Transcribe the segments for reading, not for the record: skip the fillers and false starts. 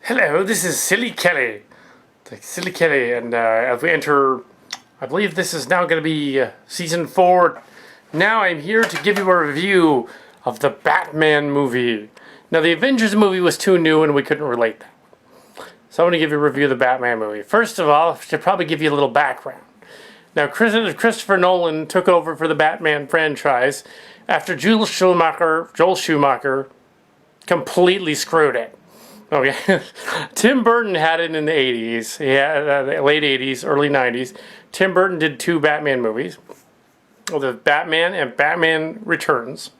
Hello, this is Silly Kelly. Like Silly Kelly, and as we enter, I believe this is now going to be season 4. Now I'm here to give you a review of the Batman movie. Now the Avengers movie was too new and we couldn't relate that. So I'm going to give you a review of the Batman movie. First of all, I should probably give you a little background. Now Christopher Nolan took over for the Batman franchise after Joel Schumacher completely screwed it. Okay, Tim Burton had it in the 80s. He had late 80s, early 90s. Tim Burton did 2 Batman movies. Well, the Batman and Batman Returns.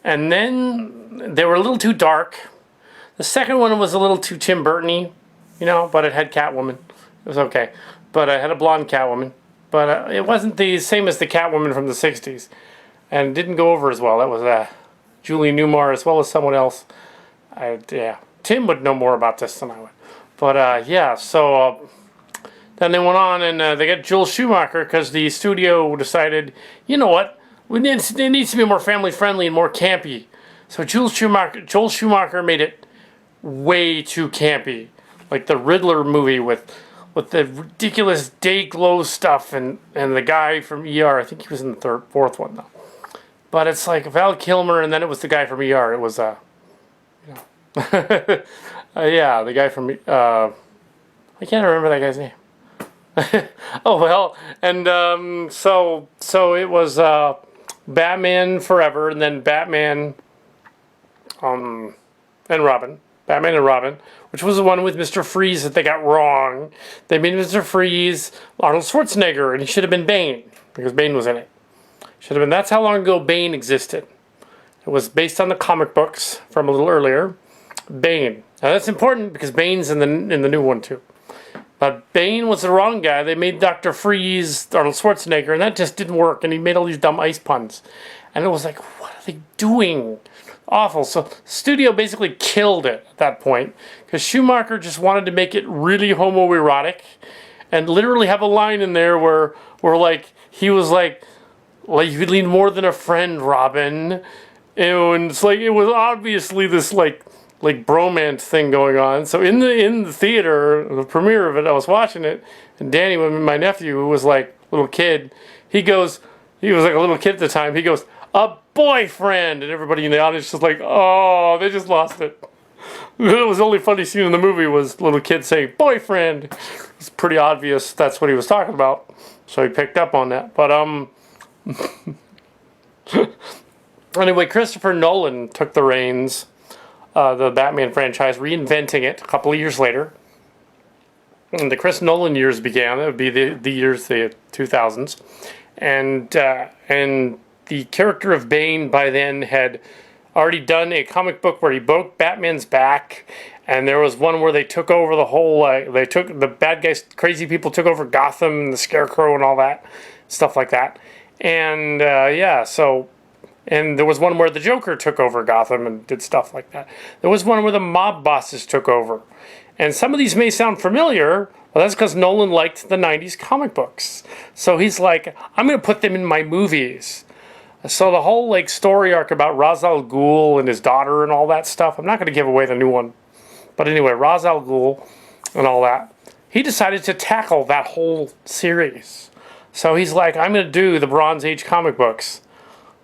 And then they were a little too dark. The second one was a little too Tim Burton-y, you know, but it had Catwoman. It was okay. But it had a blonde Catwoman. But it wasn't the same as the Catwoman from the 60s. And it didn't go over as well. That was Julie Newmar as well as someone else. Yeah. Tim would know more about this than I would. But yeah, so then they went on and they got Joel Schumacher because the studio decided, you know what, it needs to be more family friendly and more campy. So Joel Schumacher made it way too campy, like the Riddler movie with the ridiculous day glow stuff and the guy from ER. I think he was in the fourth one though. But it's like Val Kilmer, and then it was the guy from ER. It was yeah, the guy from I can't remember that guy's name. Oh well, and so it was Batman Forever, and then Batman and Robin. Batman and Robin, which was the one with Mr. Freeze that they got wrong. They made Mr. Freeze Arnold Schwarzenegger, and he should have been Bane because Bane was in it. Should have been. That's how long ago Bane existed. It was based on the comic books from a little earlier. Bane. Now that's important because Bane's in the new one too. But Bane was the wrong guy. They made Dr. Freeze Arnold Schwarzenegger, and that just didn't work. And he made all these dumb ice puns, and it was like, what are they doing? Awful. So studio basically killed it at that point because Schumacher just wanted to make it really homoerotic, and literally have a line in there where like he was like you need more than a friend, Robin. And it's like it was obviously this like bromance thing going on. So in the theater, the premiere of it, I was watching it, and Danny, my nephew, who was like a little kid, he was like a little kid at the time, he goes, "A boyfriend!" And everybody in the audience was like, oh, they just lost it. It was the only funny scene in the movie was little kid saying, boyfriend. It's pretty obvious that's what he was talking about. So he picked up on that. But, anyway, Christopher Nolan took the reins, the Batman franchise, reinventing it a couple of years later. And the Chris Nolan years began. It would be the years, the 2000s. And the character of Bane by then had already done a comic book where he broke Batman's back. And there was one where they took over the whole, they took the bad guys, crazy people took over Gotham and the Scarecrow and all that, stuff like that. And yeah, so... And there was one where the Joker took over Gotham and did stuff like that. There was one where the mob bosses took over. And some of these may sound familiar, but that's because Nolan liked the 90s comic books. So he's like, I'm going to put them in my movies. So the whole like story arc about Ra's al Ghul and his daughter and all that stuff, I'm not going to give away the new one. But anyway, Ra's al Ghul and all that, he decided to tackle that whole series. So he's like, I'm going to do the Bronze Age comic books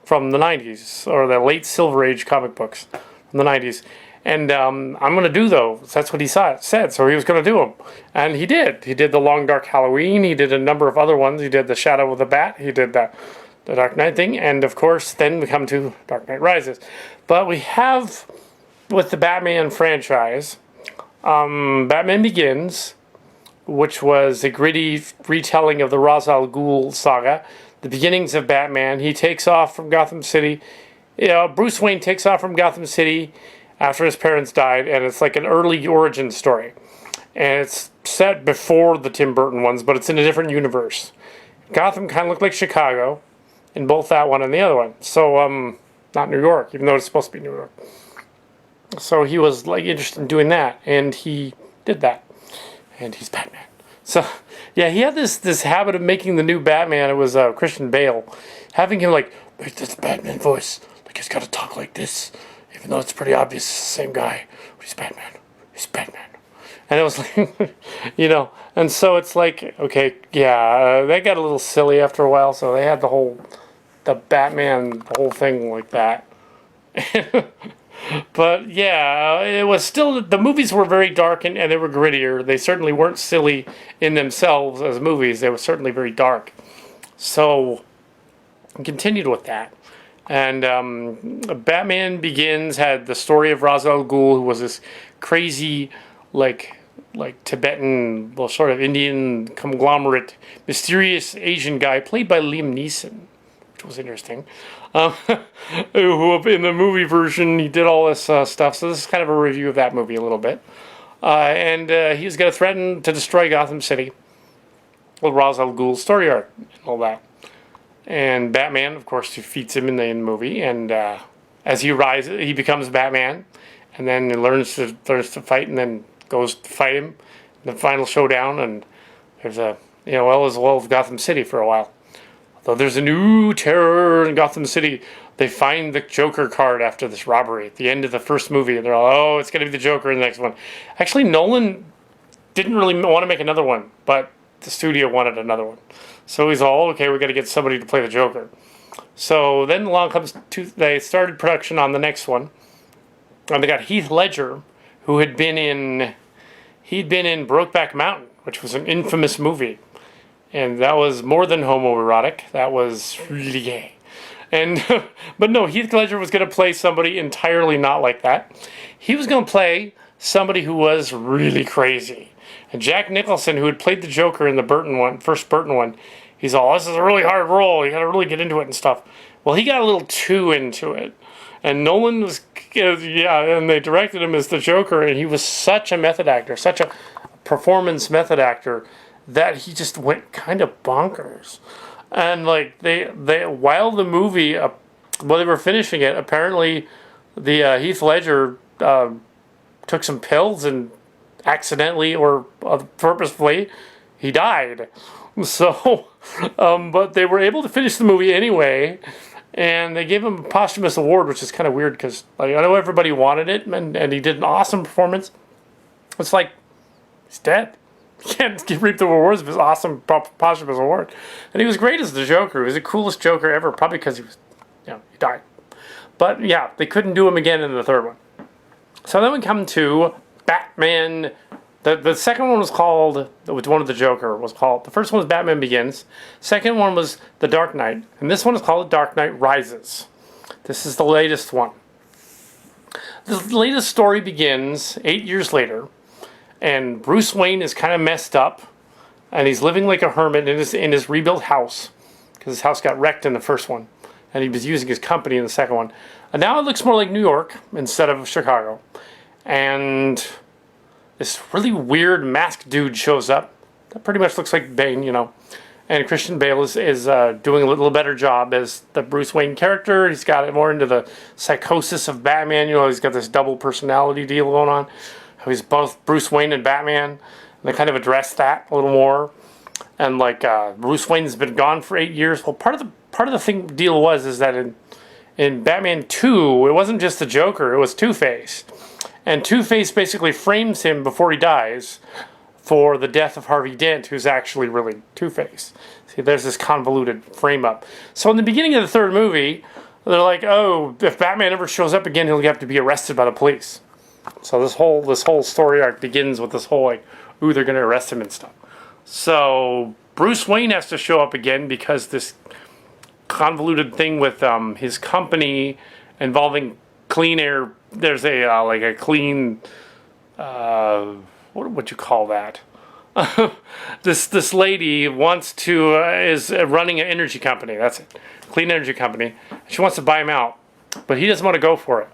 from the 90s, or the late Silver Age comic books from the 90s. And I'm going to do those. That's what he said. So he was going to do them. And he did. He did The Long Dark Halloween. He did a number of other ones. He did The Shadow of the Bat. He did the Dark Knight thing. And, of course, then we come to Dark Knight Rises. But we have, with the Batman franchise, Batman Begins, which was a gritty retelling of the Ra's al Ghul saga. The beginnings of Batman. He takes off from Gotham City. You know, Bruce Wayne takes off from Gotham City after his parents died, and it's like an early origin story. And it's set before the Tim Burton ones, but it's in a different universe. Gotham kind of looked like Chicago in both that one and the other one. So, not New York, even though it's supposed to be New York. So he was like interested in doing that, and he did that. And he's Batman. So, yeah, he had this habit of making the new Batman. It was Christian Bale, having him like make this Batman voice, like he's got to talk like this, even though it's pretty obvious it's the same guy. He's Batman. He's Batman. And it was like, you know, and so it's like, okay, yeah, they got a little silly after a while, so they had the Batman, the whole thing like that. But yeah, it was still, the movies were very dark and they were grittier. They certainly weren't silly in themselves as movies. They were certainly very dark. So, I continued with that. And Batman Begins had the story of Ra's al Ghul, who was this crazy, like Tibetan, well, sort of Indian conglomerate, mysterious Asian guy, played by Liam Neeson, which was interesting. Who in the movie version, he did all this stuff. So this is kind of a review of that movie a little bit. And he was going to threaten to destroy Gotham City with Ra's al Ghul's story arc and all that. And Batman, of course, defeats him in the movie. And as he rises, he becomes Batman, and then he learns to fight, and then goes to fight him in the final showdown. And there's a as well as Gotham City for a while. Though there's a new terror in Gotham City. They find the Joker card after this robbery at the end of the first movie, and they're all, oh, it's going to be the Joker in the next one. Actually, Nolan didn't really want to make another one, but the studio wanted another one. So he's all, okay, we got to get somebody to play the Joker. So then along comes, they started production on the next one, and they got Heath Ledger, who he'd been in Brokeback Mountain, which was an infamous movie. And that was more than homoerotic. That was really gay. And but no, Heath Ledger was going to play somebody entirely not like that. He was going to play somebody who was really crazy. And Jack Nicholson, who had played the Joker in the first Burton one, he's all, this is a really hard role. You got to really get into it and stuff. Well, he got a little too into it. And Nolan was, and they directed him as the Joker, and he was such a method actor, such a performance method actor, that he just went kind of bonkers. And like they while the movie, while they were finishing it, apparently the Heath Ledger took some pills and accidentally or purposefully he died. So, but they were able to finish the movie anyway, and they gave him a posthumous award, which is kind of weird because like, I know everybody wanted it, and he did an awesome performance. It's like he's dead. You can't reap the rewards of his awesome posthumous award. And he was great as the Joker. He was the coolest Joker ever, probably because he was, he died. But yeah, they couldn't do him again in the third one. So then we come to Batman. The second one was called, which one of the Joker was called. The first one was Batman Begins. Second one was The Dark Knight. And this one is called The Dark Knight Rises. This is the latest one. The latest story begins 8 years later. And Bruce Wayne is kind of messed up, and he's living like a hermit in his rebuilt house, because his house got wrecked in the first one, and he was using his company in the second one. And now it looks more like New York instead of Chicago. And this really weird masked dude shows up. That pretty much looks like Bane, And Christian Bale is doing a little better job as the Bruce Wayne character. He's got it more into the psychosis of Batman. He's got this double personality deal going on. He's both Bruce Wayne and Batman. And they kind of address that a little more. And like Bruce Wayne's been gone for 8 years. Well, part of the deal was that in Batman 2, it wasn't just the Joker, it was Two-Face. And Two-Face basically frames him before he dies for the death of Harvey Dent, who's actually really Two-Face. See, there's this convoluted frame up. So in the beginning of the third movie, they're like, oh, if Batman ever shows up again, he'll have to be arrested by the police. So this whole story arc begins with this whole like, ooh, they're going to arrest him and stuff. So Bruce Wayne has to show up again because this convoluted thing with his company involving clean air. There's a clean what would you call that? This lady is running an energy company. That's it, clean energy company. She wants to buy him out, but he doesn't want to go for it.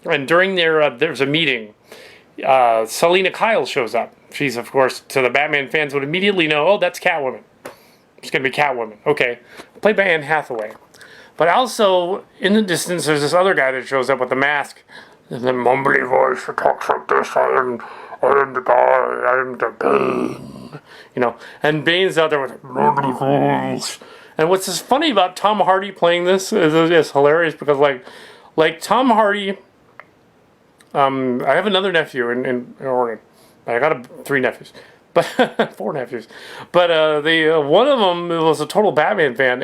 And during there's a meeting. Selina Kyle shows up. She's, of course, to the Batman fans would immediately know, oh, that's Catwoman. It's going to be Catwoman. Okay. Played by Anne Hathaway. But also, in the distance, there's this other guy that shows up with a mask. And the mumbly voice that talks like this. I am the guy. I am the Bane. And Bane's out there with mumbly voice. And what's funny about Tom Hardy playing this is hilarious because, like Tom Hardy I have another nephew in Oregon. I got three nephews, but four nephews. But the one of them was a total Batman fan,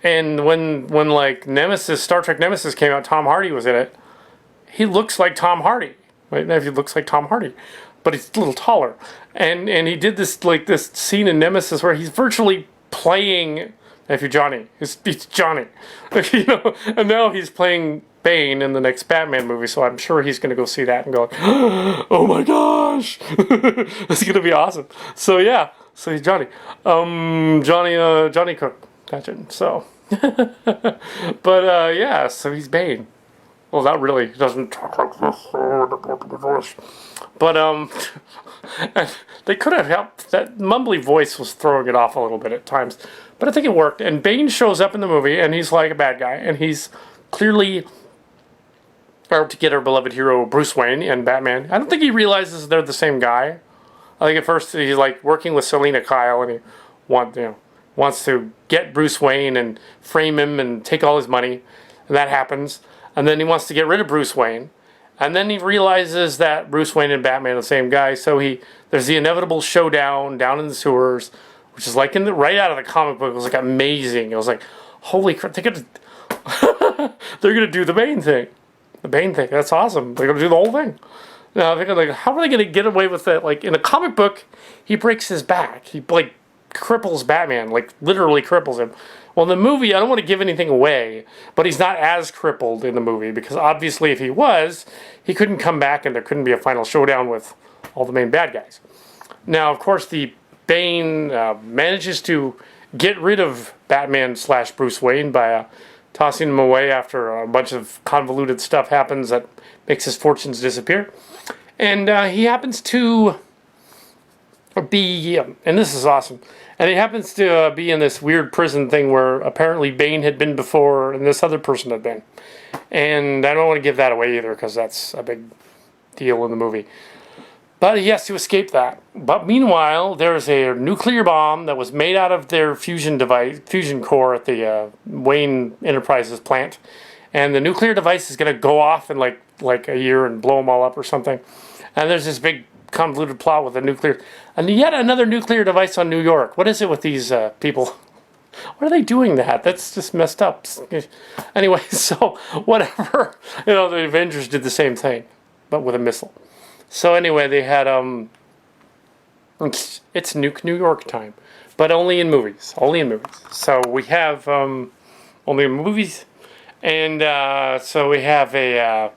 and when like Nemesis, Star Trek Nemesis came out, Tom Hardy was in it. He looks like Tom Hardy. My nephew looks like Tom Hardy, but he's a little taller. And he did this scene in Nemesis where he's virtually playing nephew Johnny. He's Johnny, And now he's playing Bane in the next Batman movie. So I'm sure he's going to go see that and go, oh my gosh, it's going to be awesome. So yeah, so he's Johnny, Johnny Cook. Gotcha. So, but yeah, so he's Bane. Well, not really. He doesn't talk like this. But they could have helped. That mumbly voice was throwing it off a little bit at times, but I think it worked. And Bane shows up in the movie, and he's like a bad guy, and he's clearly out to get our beloved hero Bruce Wayne and Batman. I don't think he realizes they're the same guy. I think at first he's like working with Selena Kyle, and he wants to get Bruce Wayne and frame him and take all his money, and that happens. And then he wants to get rid of Bruce Wayne. And then he realizes that Bruce Wayne and Batman are the same guy. So there's the inevitable showdown down in the sewers, which is like right out of the comic book. It was like amazing. It was like, holy crap, they're gonna do the Bane thing. The Bane thing. That's awesome. They're gonna do the whole thing. Now they're like, how are they gonna get away with that? Like in a comic book, he breaks his back. He like cripples Batman, like literally cripples him. Well, in the movie, I don't want to give anything away, but he's not as crippled in the movie because obviously if he was, he couldn't come back and there couldn't be a final showdown with all the main bad guys. Now, of course, the Bane manages to get rid of Batman / Bruce Wayne by tossing him away after a bunch of convoluted stuff happens that makes his fortunes disappear. And he happens to be, and this is awesome, and he happens to be in this weird prison thing where apparently Bane had been before and this other person had been. And I don't want to give that away either because that's a big deal in the movie. But he has to escape that. But meanwhile, there's a nuclear bomb that was made out of their fusion core at the Wayne Enterprises plant. And the nuclear device is going to go off in like a year and blow them all up or something. And there's this big convoluted plot with a nuclear, and yet another nuclear device on New York. What is it with these people? What are they doing that? That's just messed up. Anyway, so whatever. The Avengers did the same thing, but with a missile. So anyway, they had it's Nuke New York time, but only in movies. Only in movies. So we have only in movies, and so we have a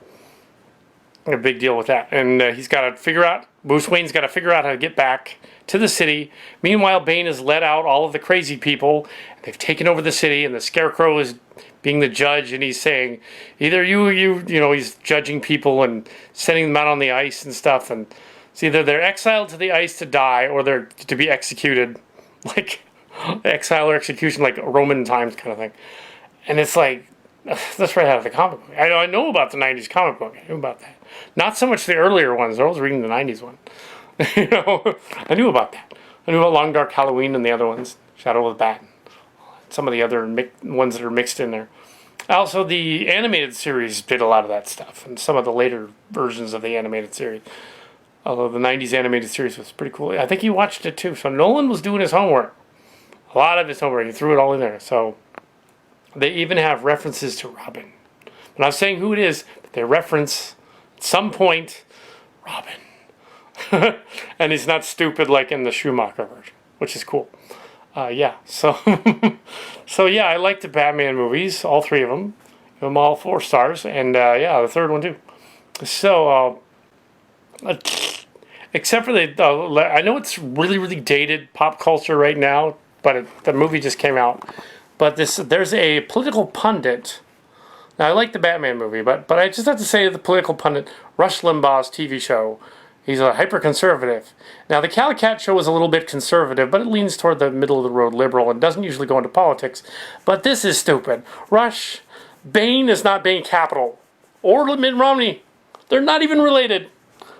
big deal with that, and he's got to figure out. Bruce Wayne's got to figure out how to get back to the city. Meanwhile, Bane has let out all of the crazy people. They've taken over the city, and the Scarecrow is being the judge, and he's saying, either he's judging people and sending them out on the ice and stuff, and it's either they're exiled to the ice to die, or they're to be executed, like exile or execution, like Roman times kind of thing. And it's like, that's right out of the comic book. I know about the 90s comic book. I knew about that. Not so much the earlier ones. I was reading the 90s one. I knew about that. I knew about Long Dark Halloween and the other ones. Shadow of the Bat. Some of the other ones that are mixed in there. Also, the animated series did a lot of that stuff. And some of the later versions of the animated series. Although the 90s animated series was pretty cool. I think he watched it too. So Nolan was doing his homework. A lot of his homework. He threw it all in there. So they even have references to Robin. I'm not saying who it is, but they reference at some point Robin. And he's not stupid like in the Schumacher version, which is cool. Yeah, so so yeah, I like the Batman movies, all three of them. Give them all 4 stars, and yeah, the third one too. So, except for I know it's really, really dated pop culture right now, but the movie just came out. But there's a political pundit. Now, I like the Batman movie, but I just have to say the political pundit, Rush Limbaugh's TV show, he's a hyper-conservative. Now, the Calicat show is a little bit conservative, but it leans toward the middle-of-the-road liberal and doesn't usually go into politics. But this is stupid. Rush, Bane is not Bane Capital. Or Mitt Romney. They're not even related.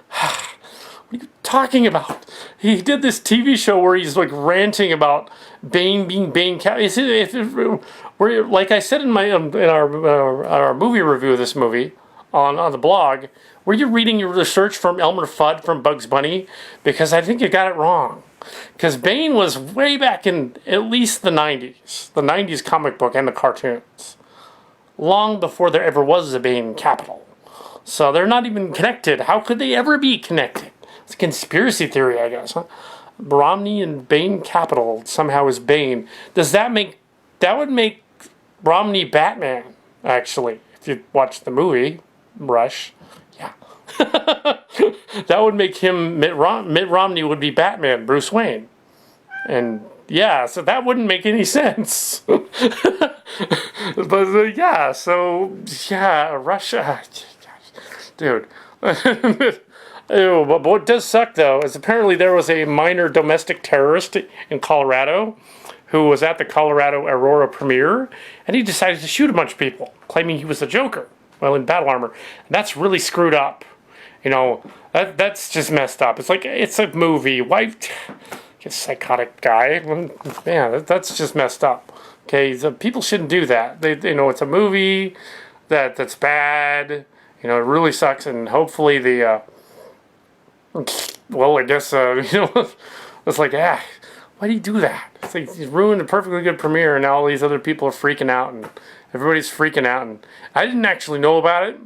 What are you talking about? He did this TV show where he's like ranting about Bane being Bane Capital. Like I said in our movie review of this movie, on the blog, were you reading your research from Elmer Fudd from Bugs Bunny? Because I think you got it wrong. Because Bane was way back in at least the 90s. The 90s comic book and the cartoons. Long before there ever was a Bane capital. So they're not even connected. How could they ever be connected? It's a conspiracy theory, I guess. Huh? Romney and Bane capital somehow is Bane. Does that make... That would make Romney Batman, actually. If you watch the movie, Rush. Yeah. That would make him... Mitt Romney would be Batman, Bruce Wayne. And... yeah, so that wouldn't make any sense. But yeah, so yeah, Russia, dude. Ew, but what does suck though is apparently there was a minor domestic terrorist in Colorado who was at the Colorado Aurora premiere, and he decided to shoot a bunch of people, claiming he was the Joker, well, in battle armor. And that's really screwed up. You know, that's just messed up. It's like, it's a movie. Why? Just psychotic guy. Man, that's just messed up. Okay, so people shouldn't do that. They know it's a movie that's bad. You know, it really sucks, and hopefully the well, I guess it's like, why do you do that? It's like you ruined a perfectly good premiere, and now all these other people are freaking out, and everybody's freaking out. And I didn't actually know about it.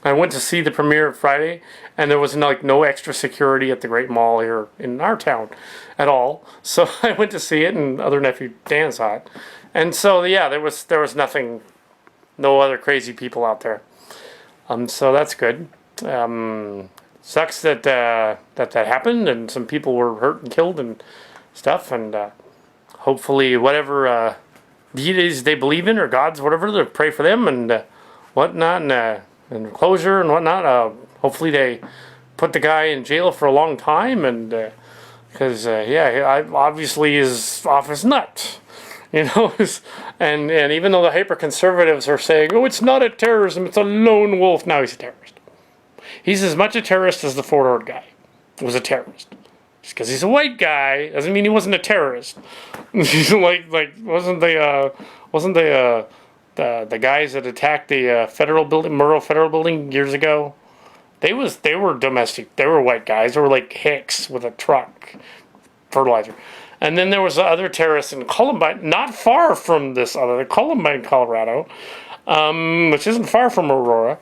I went to see the premiere Friday, and there was like no extra security at the Great Mall here in our town at all. So I went to see it, and other nephew Dan saw it. And so yeah, there was nothing, no other crazy people out there. So that's good. Sucks that that happened, and some people were hurt and killed and stuff. And hopefully, whatever deities they believe in or gods, whatever, they pray for them and whatnot, and closure and whatnot. Hopefully, they put the guy in jail for a long time, and because yeah, obviously is off his nut. You know, and even though the hyper-conservatives are saying, oh, it's not a terrorism, it's a lone wolf. Now he's a terrorist. He's as much a terrorist as the Fort Ord guy was a terrorist. Just because he's a white guy doesn't mean he wasn't a terrorist. like wasn't the guys that attacked the federal building, Murrow Federal Building years ago? They were domestic. They were white guys. They were like Hicks with a truck, fertilizer. And then there was the other terrorists in Columbine, not far from this other, Columbine, Colorado, which isn't far from Aurora.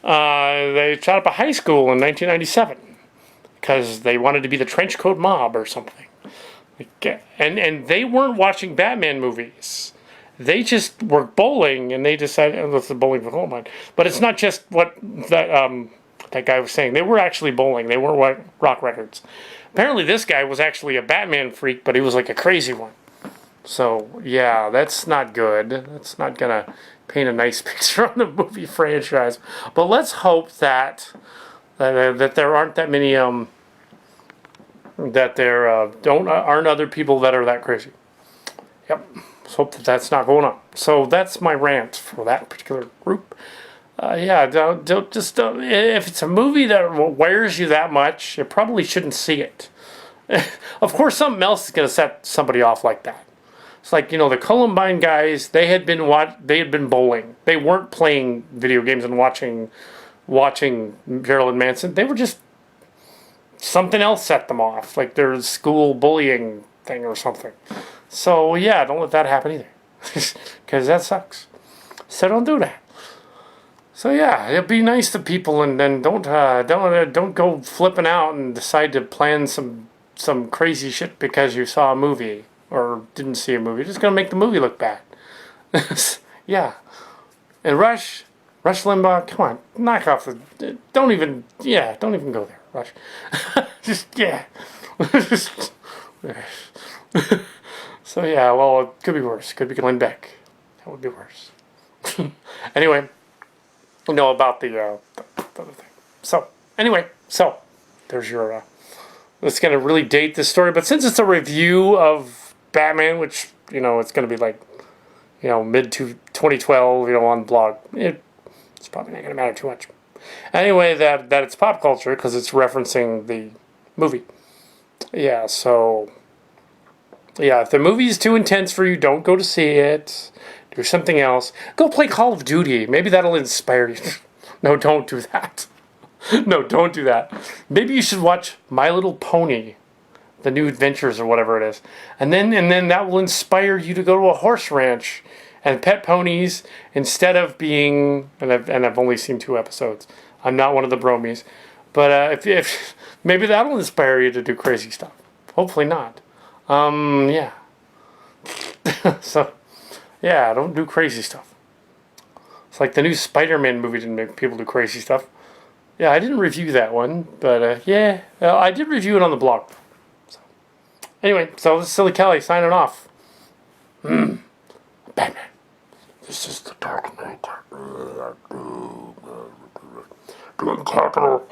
They shot up a high school in 1997 because they wanted to be the trench coat mob or something. And they weren't watching Batman movies. They just were bowling, and they decided, oh, that's the bowling for Columbine. But it's not just what that guy was saying. They were actually bowling. They weren't rock records. Apparently this guy was actually a Batman freak, but he was like a crazy one. So, yeah, that's not good. That's not going to paint a nice picture on the movie franchise. But let's hope that there aren't that many, that there aren't other people that are that crazy. Yep. Let's hope that that's not going on. So that's my rant for that particular group. Yeah, don't if it's a movie that wears you that much, you probably shouldn't see it. Of course, something else is going to set somebody off like that. It's like, you know, the Columbine guys, they had been bowling. They weren't playing video games and watching Marilyn Manson. They were just, something else set them off, like their school bullying thing or something. So yeah, don't let that happen either, because that sucks. So don't do that. So yeah, it'll be nice to people, and then don't go flipping out and decide to plan some crazy shit because you saw a movie or didn't see a movie. You're just gonna make the movie look bad. Yeah, and Rush Limbaugh, come on, knock off the. Don't even go there, Rush. Just yeah. So yeah, well, it could be worse. Could be Glenn Beck. That would be worse. Anyway. Know about the other thing. So anyway, there's your. It's gonna really date this story, but since it's a review of Batman, which it's gonna be like, mid to 2012, on blog, it's probably not gonna matter too much. Anyway, that it's pop culture because it's referencing the movie. Yeah. So. Yeah, if the movie is too intense for you, don't go to see it. Do something else. Go play Call of Duty. Maybe that'll inspire you. No, don't do that. No, don't do that. Maybe you should watch My Little Pony, The New Adventures or whatever it is. And then that will inspire you to go to a horse ranch and pet ponies instead of being, and I've only seen 2 episodes. I'm not one of the bromies. But if maybe that'll inspire you to do crazy stuff. Hopefully not. Yeah. So, yeah, don't do crazy stuff. It's like the new Spider-Man movie didn't make people do crazy stuff. Yeah, I didn't review that one, but yeah, I did review it on the blog. So, anyway, so this is Silly Kelly signing off. Batman. This is the Dark Knight. Big capital.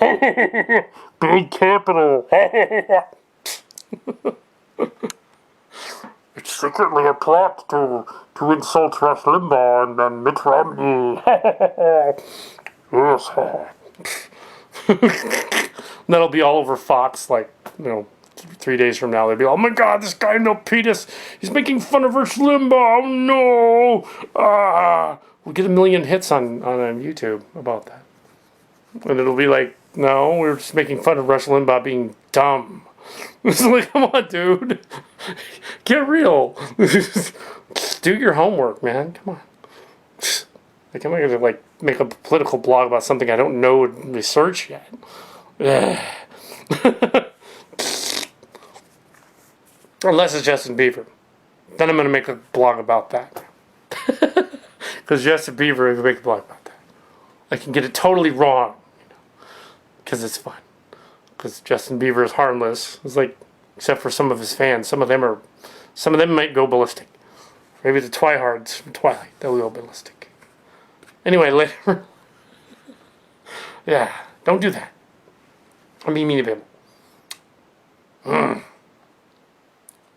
Big capital. It's secretly a plot to insult Rush Limbaugh and Mitt Romney. Yes. That'll be all over Fox, like, 3 days from now. They'll be, oh my God, this guy Milpitas, he's making fun of Rush Limbaugh. Oh no! We'll get 1 million hits on YouTube about that. And it'll be like, no, we're just making fun of Rush Limbaugh being dumb. It's like, come on, dude. Get real. Do your homework, man. Come on. Like, I'm not going to, make a political blog about something I don't know and research yet. Unless it's Justin Bieber. Then I'm going to make a blog about that. Because Justin Bieber can make a blog about that. I can get it totally wrong. Because it's fun. Because Justin Bieber is harmless. It's like, except for some of his fans. Some of them might go ballistic. Maybe the Twihards from Twilight, they'll go ballistic. Anyway, later. Yeah, don't do that. I'm being mean to people.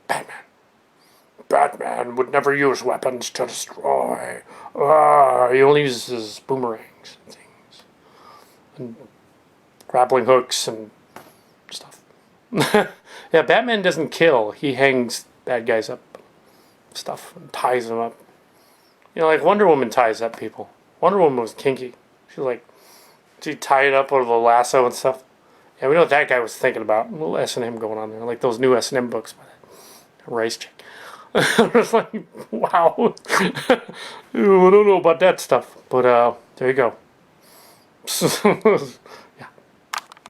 Batman. Batman would never use weapons to destroy. He only uses boomerangs and things. And grappling hooks and stuff. Yeah, Batman doesn't kill. He hangs bad guys up. Stuff. And ties them up. Like Wonder Woman ties up people. Wonder Woman was kinky. She tied up with a lasso and stuff. Yeah, we know what that guy was thinking about. A little S&M going on there. Like those new S&M books by that rice chick. I was like, wow. I don't know about that stuff. But, there you go.